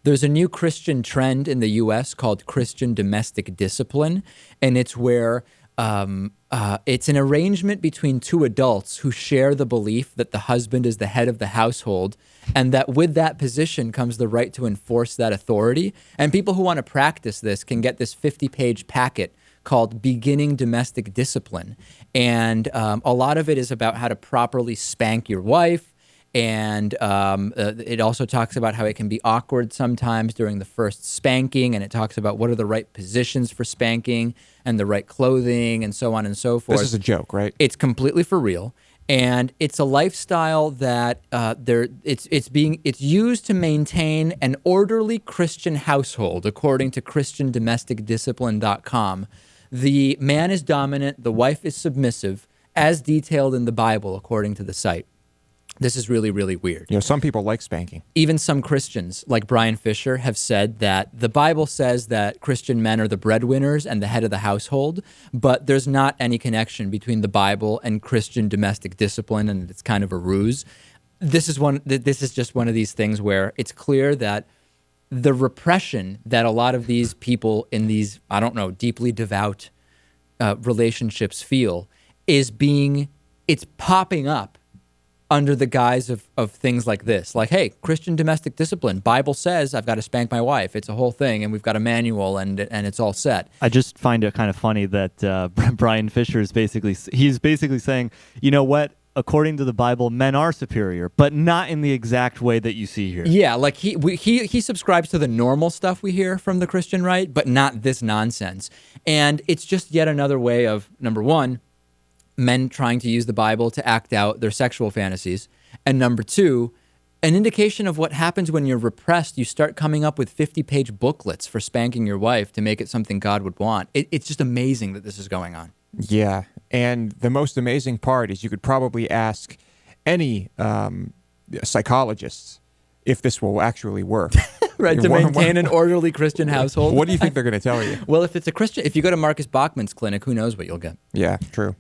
There's a new Christian trend in the U.S. called Christian domestic discipline, and it's where it's an arrangement between two adults who share the belief that the husband is the head of the household, and that with that position comes the right to enforce that authority. And people who want to practice this can get this 50-page packet called Beginning Domestic Discipline. And a lot of it is about how to properly spank your wife. And it also talks about how it can be awkward sometimes during the first spanking. And it talks about what are the right positions for spanking and the right clothing and so on and so forth. This is a joke, right? It's completely for real. And it's a lifestyle that it's used to maintain an orderly Christian household, according to ChristianDomesticDiscipline.com. The man is dominant, the wife is submissive, as detailed in the Bible, according to the site. This is really, really weird. You know, some people like spanking. Even some Christians, like Brian Fisher, have said that the Bible says that Christian men are the breadwinners and the head of the household, but there's not any connection between the Bible and Christian domestic discipline, and it's kind of a ruse. This is just one of these things where it's clear that the repression that a lot of these people in these, I don't know, deeply devout relationships feel it's popping up under the guise of things like this. Like, hey, Christian domestic discipline. Bible says I've got to spank my wife. It's a whole thing, and we've got a manual, and it's all set. I just find it kind of funny that Brian Fisher is basically saying, you know what? According to the Bible, men are superior, but not in the exact way that you see here. Yeah, like he subscribes to the normal stuff we hear from the Christian right, but not this nonsense. And it's just yet another way of, number one, men trying to use the Bible to act out their sexual fantasies. And number two, an indication of what happens when you're repressed. You start coming up with 50-page booklets for spanking your wife to make it something God would want. It's just amazing that this is going on. Yeah, and the most amazing part is you could probably ask any psychologists if this will actually work. Right, to maintain an orderly Christian household. What do you think they're going to tell you? Well, if it's a Christian, if you go to Marcus Bachman's clinic, who knows what you'll get. Yeah, true.